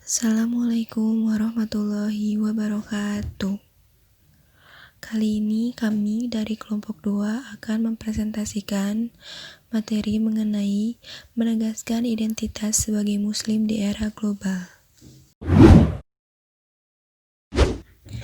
Assalamualaikum warahmatullahi wabarakatuh. Kali ini kami dari kelompok 2 akan mempresentasikan materi mengenai menegaskan identitas sebagai muslim di era global.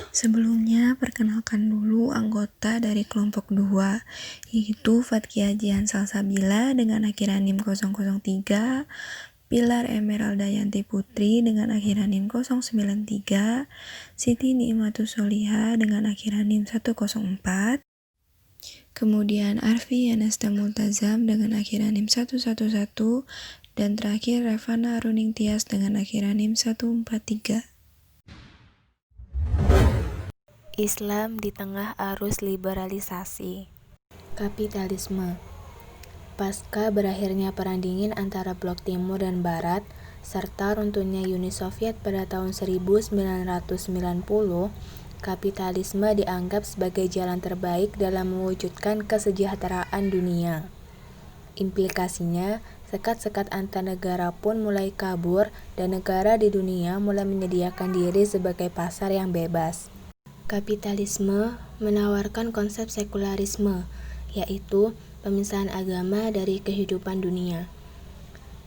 Sebelumnya, perkenalkan dulu anggota dari kelompok 2, yaitu Fatkia Jihan Salsabila dengan akhiran NIM 003, Pilar Emeralda Yanti Putri dengan akhiran NIM 093, Siti Nikmatus Soliha dengan akhiran NIM 104, kemudian Arfi Yanasta Multazam dengan akhiran NIM 111, dan terakhir Revana Runing Tias dengan akhiran NIM 143. Islam di tengah arus liberalisasi. Kapitalisme. Pasca berakhirnya Perang Dingin antara Blok Timur dan Barat, serta runtuhnya Uni Soviet pada tahun 1990, kapitalisme dianggap sebagai jalan terbaik dalam mewujudkan kesejahteraan dunia. Implikasinya, sekat-sekat antar negara pun mulai kabur dan negara di dunia mulai menyediakan diri sebagai pasar yang bebas. Kapitalisme menawarkan konsep sekularisme, yaitu pemisahan agama dari kehidupan dunia.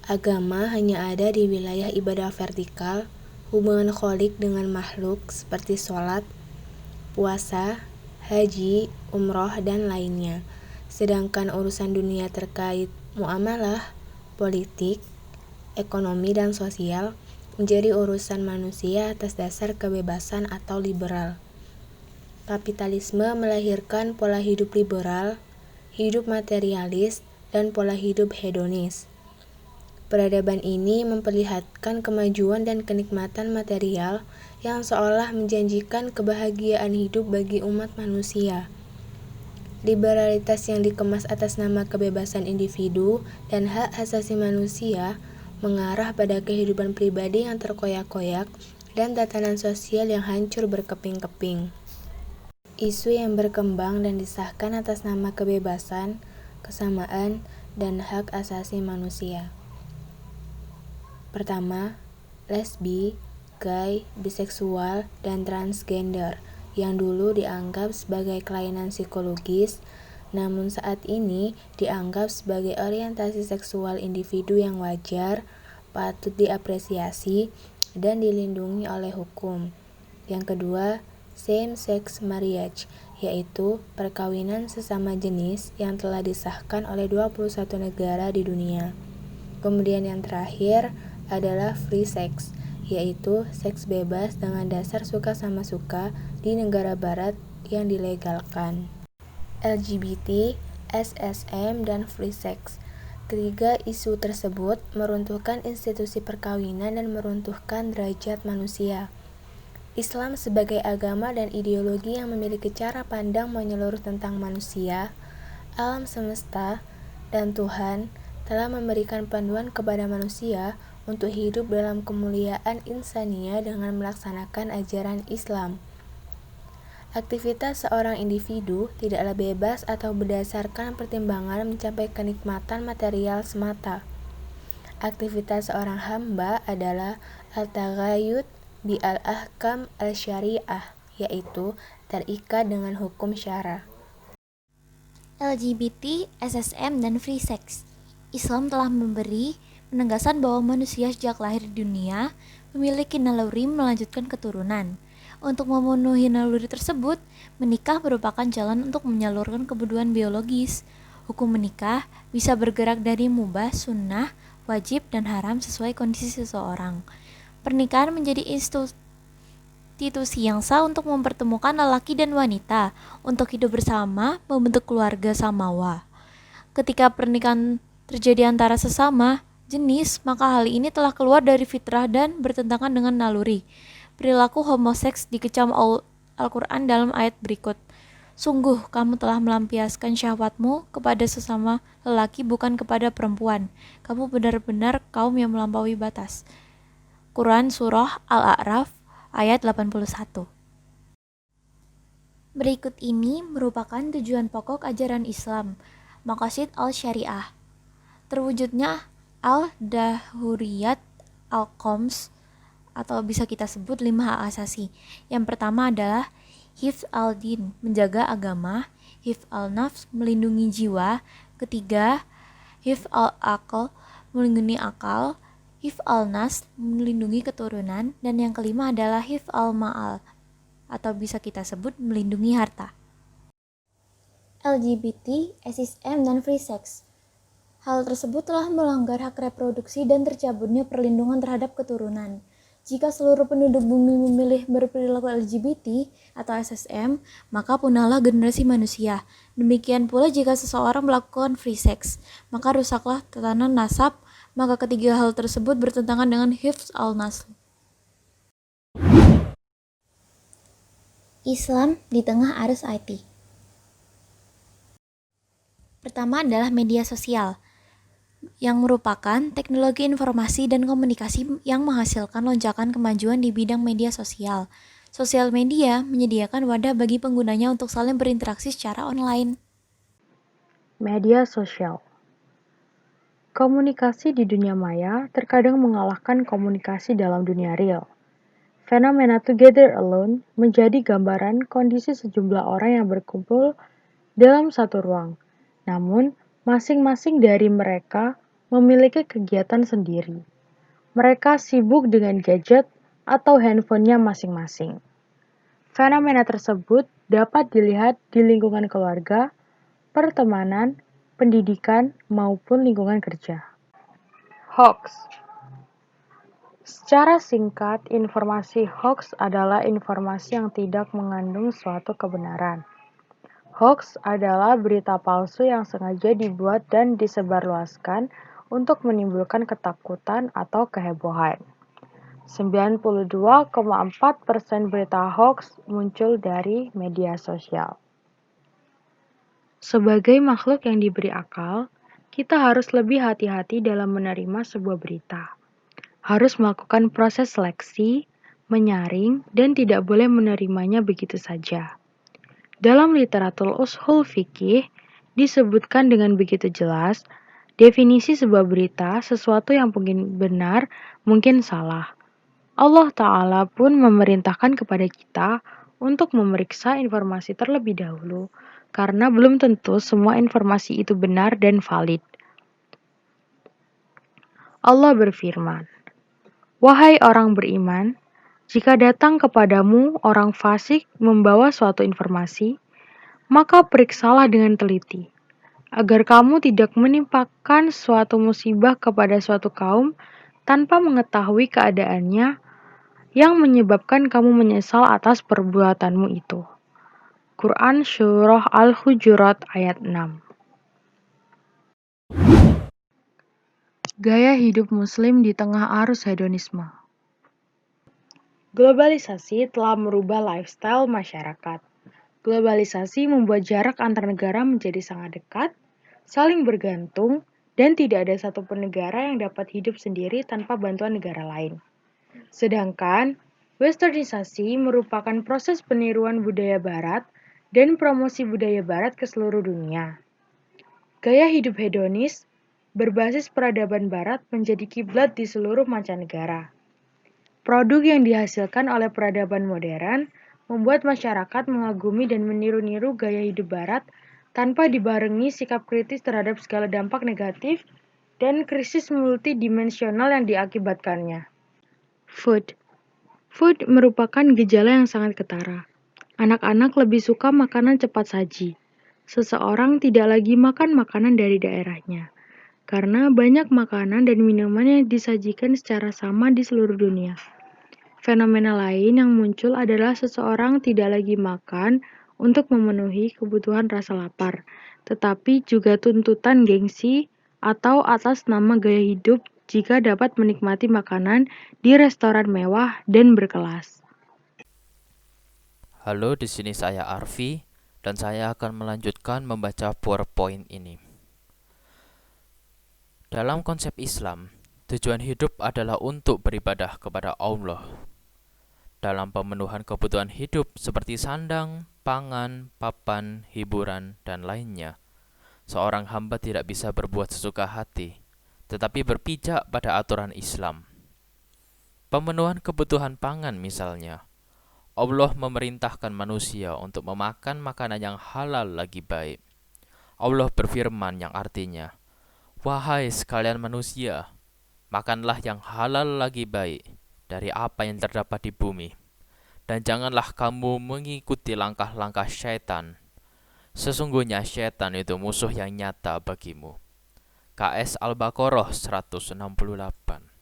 Agama hanya ada di wilayah ibadah vertikal, hubungan kholik dengan makhluk seperti sholat, puasa, haji, umroh, dan lainnya. Sedangkan urusan dunia terkait muamalah, politik, ekonomi, dan sosial menjadi urusan manusia atas dasar kebebasan atau liberal. Kapitalisme melahirkan pola hidup liberal, hidup materialis, dan pola hidup hedonis. Peradaban ini memperlihatkan kemajuan dan kenikmatan material yang seolah menjanjikan kebahagiaan hidup bagi umat manusia. Liberalitas yang dikemas atas nama kebebasan individu dan hak asasi manusia mengarah pada kehidupan pribadi yang terkoyak-koyak dan tatanan sosial yang hancur berkeping-keping. Isu yang berkembang dan disahkan atas nama kebebasan, kesamaan, dan hak asasi manusia. Pertama, lesbi, gay, biseksual, dan transgender yang dulu dianggap sebagai kelainan psikologis, namun saat ini dianggap sebagai orientasi seksual individu yang wajar, patut diapresiasi, dan dilindungi oleh hukum. Yang kedua, same-sex marriage, yaitu perkawinan sesama jenis yang telah disahkan oleh 21 negara di dunia. Kemudian yang terakhir adalah free sex, yaitu seks bebas dengan dasar suka sama suka di negara barat yang dilegalkan. LGBT, SSM, dan free sex. Ketiga isu tersebut meruntuhkan institusi perkawinan dan meruntuhkan derajat manusia. Islam sebagai agama dan ideologi yang memiliki cara pandang menyeluruh tentang manusia, alam semesta, dan Tuhan telah memberikan panduan kepada manusia untuk hidup dalam kemuliaan insania dengan melaksanakan ajaran Islam. Aktivitas seorang individu tidaklah bebas atau berdasarkan pertimbangan mencapai kenikmatan material semata. Aktivitas seorang hamba adalah al-taghayyud bi al-ahkam al-syariah, yaitu terikat dengan hukum syara. LGBT, SSM, dan free sex. Islam telah memberi penegasan bahwa manusia sejak lahir di dunia memiliki naluri melanjutkan keturunan. Untuk memenuhi naluri tersebut, menikah merupakan jalan untuk menyalurkan kebutuhan biologis. Hukum menikah bisa bergerak dari mubah, sunnah, wajib, dan haram sesuai kondisi seseorang. Pernikahan menjadi institusi yang sah untuk mempertemukan lelaki dan wanita untuk hidup bersama, membentuk keluarga samawa. Ketika pernikahan terjadi antara sesama jenis, maka hal ini telah keluar dari fitrah dan bertentangan dengan naluri. Perilaku homoseks dikecam Al-Quran dalam ayat berikut. Sungguh kamu telah melampiaskan syahwatmu kepada sesama lelaki, bukan kepada perempuan. Kamu benar-benar kaum yang melampaui batas. Quran Surah Al-A'raf ayat 81. Berikut ini merupakan tujuan pokok ajaran Islam, maqasid al-syariah. Terwujudnya al-dahuriyat al-qoms atau bisa kita sebut 5 hak asasi. Yang pertama adalah hifz al-din, menjaga agama, hifz al-nafs, melindungi jiwa, ketiga hifz al-aql, melindungi akal, hifz al-nas, melindungi keturunan, dan yang kelima adalah hifz al-ma'al, atau bisa kita sebut melindungi harta. LGBT, SSM, dan free sex. Hal tersebut telah melanggar hak reproduksi dan tercabutnya perlindungan terhadap keturunan. Jika seluruh penduduk bumi memilih berperilaku LGBT atau SSM, maka punahlah generasi manusia. Demikian pula jika seseorang melakukan free sex, maka rusaklah tatanan nasab, maka ketiga hal tersebut bertentangan dengan hifz al-nasl. Islam di tengah arus IT. Pertama adalah media sosial, yang merupakan teknologi informasi dan komunikasi yang menghasilkan lonjakan kemajuan di bidang media sosial. Sosial media menyediakan wadah bagi penggunanya untuk saling berinteraksi secara online. Media sosial. Komunikasi di dunia maya terkadang mengalahkan komunikasi dalam dunia real. Fenomena together alone menjadi gambaran kondisi sejumlah orang yang berkumpul dalam satu ruang. Namun, masing-masing dari mereka memiliki kegiatan sendiri. Mereka sibuk dengan gadget atau handphonenya masing-masing. Fenomena tersebut dapat dilihat di lingkungan keluarga, pertemanan, pendidikan, maupun lingkungan kerja. Hoax. Secara singkat, informasi hoax adalah informasi yang tidak mengandung suatu kebenaran. Hoax adalah berita palsu yang sengaja dibuat dan disebarluaskan untuk menimbulkan ketakutan atau kehebohan. 92,4% berita hoax muncul dari media sosial. Sebagai makhluk yang diberi akal, kita harus lebih hati-hati dalam menerima sebuah berita. Harus melakukan proses seleksi, menyaring, dan tidak boleh menerimanya begitu saja. Dalam literatur ushul fikih disebutkan dengan begitu jelas, definisi sebuah berita sesuatu yang mungkin benar, mungkin salah. Allah Ta'ala pun memerintahkan kepada kita untuk memeriksa informasi terlebih dahulu, karena belum tentu semua informasi itu benar dan valid. Allah berfirman, "Wahai orang beriman, jika datang kepadamu orang fasik membawa suatu informasi, maka periksalah dengan teliti, agar kamu tidak menimpakan suatu musibah kepada suatu kaum tanpa mengetahui keadaannya yang menyebabkan kamu menyesal atas perbuatanmu itu." Quran Surah Al-Hujurat ayat 6. Gaya hidup muslim di tengah arus hedonisme. Globalisasi telah merubah lifestyle masyarakat. Globalisasi membuat jarak antar negara menjadi sangat dekat, saling bergantung, dan tidak ada satupun negara yang dapat hidup sendiri tanpa bantuan negara lain. Sedangkan, westernisasi merupakan proses peniruan budaya barat dan promosi budaya barat ke seluruh dunia. Gaya hidup hedonis berbasis peradaban barat menjadi kiblat di seluruh mancanegara. Produk yang dihasilkan oleh peradaban modern membuat masyarakat mengagumi dan meniru-niru gaya hidup barat tanpa dibarengi sikap kritis terhadap segala dampak negatif dan krisis multidimensional yang diakibatkannya. Food merupakan gejala yang sangat ketara. Anak-anak lebih suka makanan cepat saji. Seseorang tidak lagi makan makanan dari daerahnya, karena banyak makanan dan minuman yang disajikan secara sama di seluruh dunia. Fenomena lain yang muncul adalah seseorang tidak lagi makan untuk memenuhi kebutuhan rasa lapar, tetapi juga tuntutan gengsi atau atas nama gaya hidup jika dapat menikmati makanan di restoran mewah dan berkelas. Halo, di sini saya Arfi dan saya akan melanjutkan membaca PowerPoint ini. Dalam konsep Islam, tujuan hidup adalah untuk beribadah kepada Allah. Dalam pemenuhan kebutuhan hidup seperti sandang, pangan, papan, hiburan, dan lainnya, seorang hamba tidak bisa berbuat sesuka hati, tetapi berpijak pada aturan Islam. Pemenuhan kebutuhan pangan misalnya. Allah memerintahkan manusia untuk memakan makanan yang halal lagi baik. Allah berfirman yang artinya, "Wahai sekalian manusia, makanlah yang halal lagi baik dari apa yang terdapat di bumi. Dan janganlah kamu mengikuti langkah-langkah syaitan. Sesungguhnya syaitan itu musuh yang nyata bagimu." KS Al-Baqarah 168.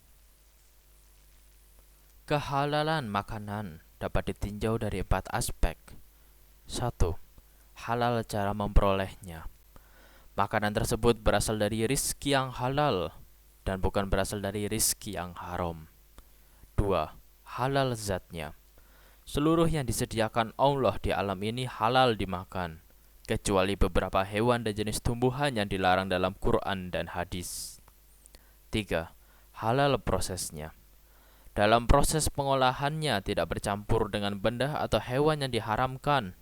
Kehalalan makanan dapat ditinjau dari 4 aspek. 1. Halal cara memperolehnya. Makanan tersebut berasal dari rizki yang halal dan bukan berasal dari rizki yang haram. 2. Halal zatnya. Seluruh yang disediakan Allah di alam ini halal dimakan, kecuali beberapa hewan dan jenis tumbuhan yang dilarang dalam Quran dan hadis. 3. Halal prosesnya. Dalam proses pengolahannya tidak bercampur dengan benda atau hewan yang diharamkan.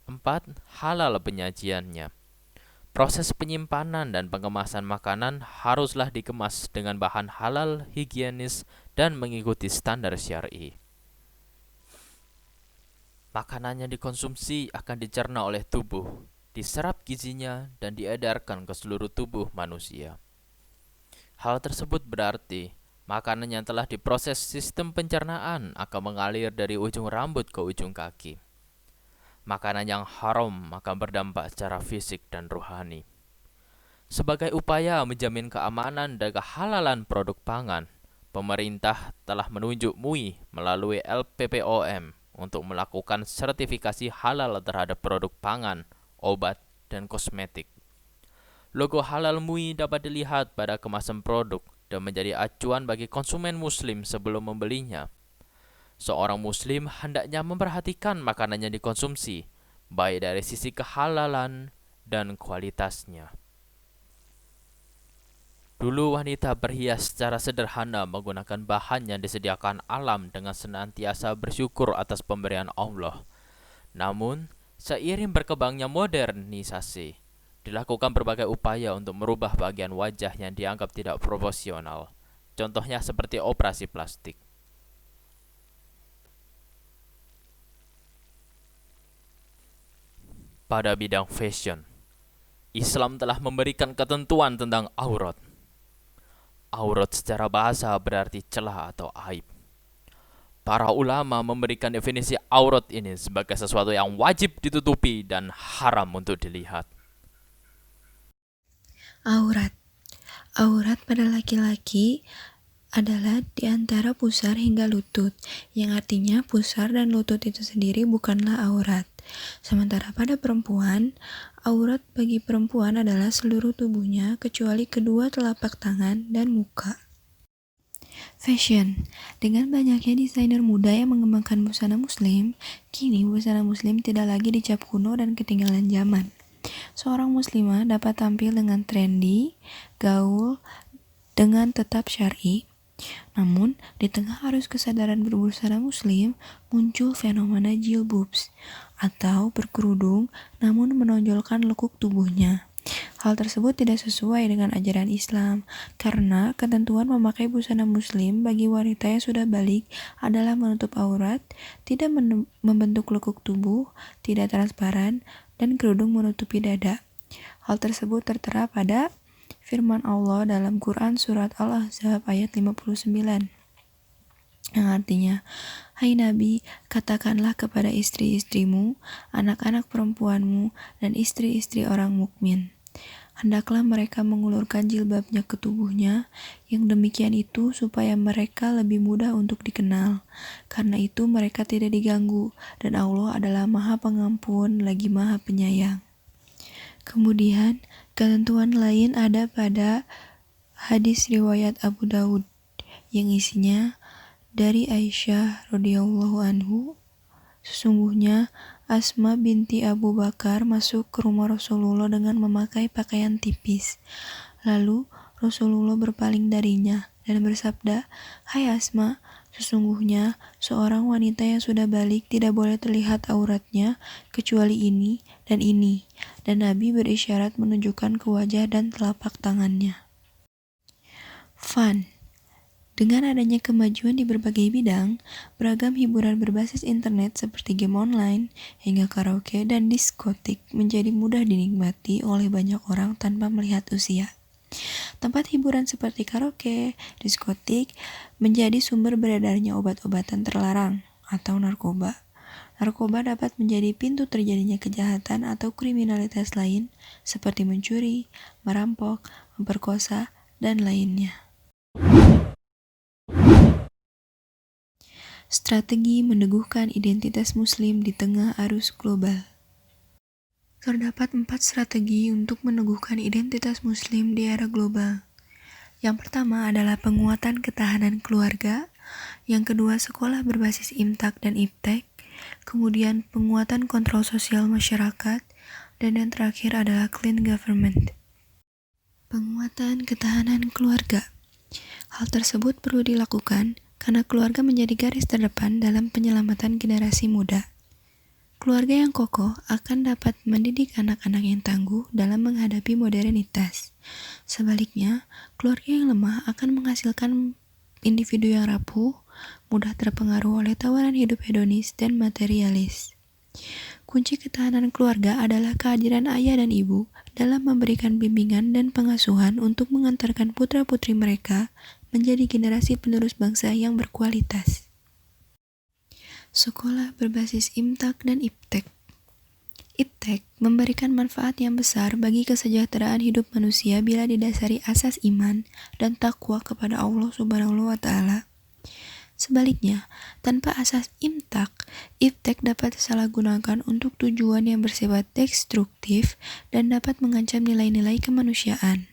4. Halal penyajiannya. Proses penyimpanan dan pengemasan makanan haruslah dikemas dengan bahan halal, higienis, dan mengikuti standar syar'i. Makanan yang dikonsumsi akan dicerna oleh tubuh, diserap gizinya, dan diedarkan ke seluruh tubuh manusia. Hal tersebut berarti makanan yang telah diproses sistem pencernaan akan mengalir dari ujung rambut ke ujung kaki. Makanan yang haram akan berdampak secara fisik dan rohani. Sebagai upaya menjamin keamanan dan kehalalan produk pangan, pemerintah telah menunjuk MUI melalui LPPOM untuk melakukan sertifikasi halal terhadap produk pangan, obat, dan kosmetik. Logo halal MUI dapat dilihat pada kemasan produk dan menjadi acuan bagi konsumen muslim sebelum membelinya. Seorang muslim hendaknya memperhatikan makanan yang dikonsumsi, baik dari sisi kehalalan dan kualitasnya. Dulu wanita berhias secara sederhana menggunakan bahan yang disediakan alam dengan senantiasa bersyukur atas pemberian Allah. Namun, seiring berkembangnya modernisasi, dilakukan berbagai upaya untuk merubah bagian wajah yang dianggap tidak proporsional. Contohnya seperti operasi plastik. Pada bidang fashion, Islam telah memberikan ketentuan tentang aurat. Aurat secara bahasa berarti celah atau aib. Para ulama memberikan definisi aurat ini sebagai sesuatu yang wajib ditutupi dan haram untuk dilihat. Aurat. Aurat pada laki-laki adalah di antara pusar hingga lutut, yang artinya pusar dan lutut itu sendiri bukanlah aurat. Sementara pada perempuan, aurat bagi perempuan adalah seluruh tubuhnya kecuali kedua telapak tangan dan muka. Fashion. Dengan banyaknya desainer muda yang mengembangkan busana muslim, kini busana muslim tidak lagi dicap kuno dan ketinggalan zaman. Seorang muslimah dapat tampil dengan trendy, gaul, dengan tetap syar'i. Namun, di tengah arus kesadaran berbusana muslim, muncul fenomena jilbabs atau berkerudung namun menonjolkan lekuk tubuhnya. Hal tersebut tidak sesuai dengan ajaran Islam, karena ketentuan memakai busana muslim bagi wanita yang sudah balik adalah menutup aurat, tidak membentuk lekuk tubuh, tidak transparan, dan kerudung menutupi dada. Hal tersebut tertera pada firman Allah dalam Quran Surat Al-Ahzab ayat 59. Yang artinya, "Hai Nabi, katakanlah kepada istri-istrimu, anak-anak perempuanmu, dan istri-istri orang mukmin, hendaklah mereka mengulurkan jilbabnya ke tubuhnya, yang demikian itu supaya mereka lebih mudah untuk dikenal. Karena itu mereka tidak diganggu, dan Allah adalah Maha Pengampun lagi Maha Penyayang." Kemudian, ketentuan lain ada pada hadis riwayat Abu Daud, yang isinya dari Aisyah radhiyallahu anhu, sesungguhnya Asma binti Abu Bakar masuk ke rumah Rasulullah dengan memakai pakaian tipis. Lalu Rasulullah berpaling darinya dan bersabda, "Hai Asma, sesungguhnya seorang wanita yang sudah balik tidak boleh terlihat auratnya kecuali ini dan ini." Dan Nabi berisyarat menunjukkan ke wajah dan telapak tangannya. Fun. Dengan adanya kemajuan di berbagai bidang, beragam hiburan berbasis internet seperti game online, hingga karaoke dan diskotik menjadi mudah dinikmati oleh banyak orang tanpa melihat usia. Tempat hiburan seperti karaoke, diskotik, menjadi sumber beredarnya obat-obatan terlarang atau narkoba. Narkoba dapat menjadi pintu terjadinya kejahatan atau kriminalitas lain seperti mencuri, merampok, memperkosa, dan lainnya. Strategi meneguhkan identitas Muslim di tengah arus global. Terdapat 4 strategi untuk meneguhkan identitas Muslim di era global. Yang pertama adalah penguatan ketahanan keluarga, yang kedua sekolah berbasis imtak dan iptek, kemudian penguatan kontrol sosial masyarakat, dan yang terakhir adalah clean government. Penguatan ketahanan keluarga. Hal tersebut perlu dilakukan karena keluarga menjadi garis terdepan dalam penyelamatan generasi muda. Keluarga yang kokoh akan dapat mendidik anak-anak yang tangguh dalam menghadapi modernitas. Sebaliknya, keluarga yang lemah akan menghasilkan individu yang rapuh, mudah terpengaruh oleh tawaran hidup hedonis dan materialis. Kunci ketahanan keluarga adalah kehadiran ayah dan ibu dalam memberikan bimbingan dan pengasuhan untuk mengantarkan putra-putri mereka menjadi generasi penerus bangsa yang berkualitas. Sekolah berbasis imtak dan iptek. Iptek memberikan manfaat yang besar bagi kesejahteraan hidup manusia bila didasari asas iman dan takwa kepada Allah Subhanahu wa Ta'ala. Sebaliknya, tanpa asas imtak, iptek dapat disalahgunakan untuk tujuan yang bersifat destruktif dan dapat mengancam nilai-nilai kemanusiaan.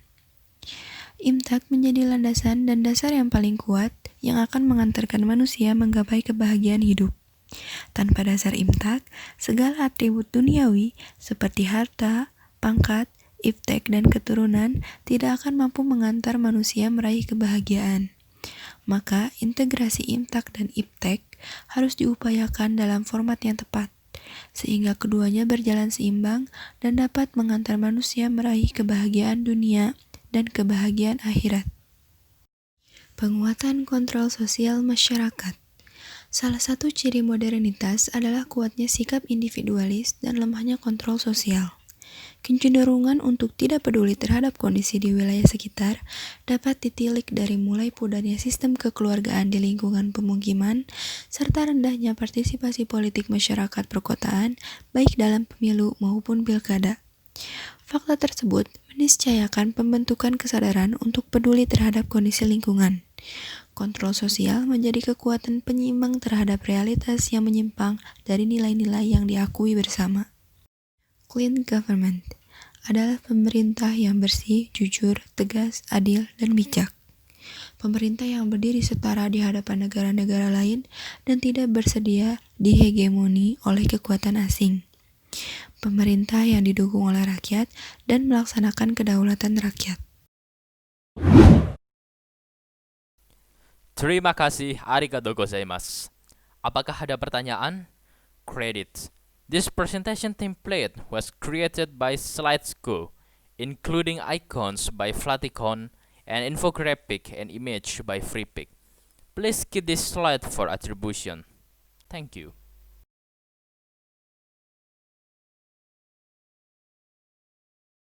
Imtak menjadi landasan dan dasar yang paling kuat yang akan mengantarkan manusia menggapai kebahagiaan hidup. Tanpa dasar imtak, segala atribut duniawi seperti harta, pangkat, iptek, dan keturunan tidak akan mampu mengantar manusia meraih kebahagiaan. Maka, integrasi imtak dan iptek harus diupayakan dalam format yang tepat, sehingga keduanya berjalan seimbang dan dapat mengantar manusia meraih kebahagiaan dunia dan kebahagiaan akhirat. Penguatan kontrol sosial masyarakat. Salah satu ciri modernitas adalah kuatnya sikap individualis dan lemahnya kontrol sosial. Kecenderungan untuk tidak peduli terhadap kondisi di wilayah sekitar dapat ditilik dari mulai pudarnya sistem kekeluargaan di lingkungan pemukiman, serta rendahnya partisipasi politik masyarakat perkotaan, baik dalam pemilu maupun pilkada. Fakta tersebut meniscayakan pembentukan kesadaran untuk peduli terhadap kondisi lingkungan. Kontrol sosial menjadi kekuatan penyeimbang terhadap realitas yang menyimpang dari nilai-nilai yang diakui bersama. Clean government adalah pemerintah yang bersih, jujur, tegas, adil, dan bijak. Pemerintah yang berdiri setara di hadapan negara-negara lain dan tidak bersedia dihegemoni oleh kekuatan asing. Pemerintah yang didukung oleh rakyat dan melaksanakan kedaulatan rakyat. Terima kasih, arigatou gozaimasu. Apakah ada pertanyaan? Credits. This presentation template was created by SlideSchool, including icons by Flaticon and infographic and image by FreePic. Please keep this slide for attribution. Thank you.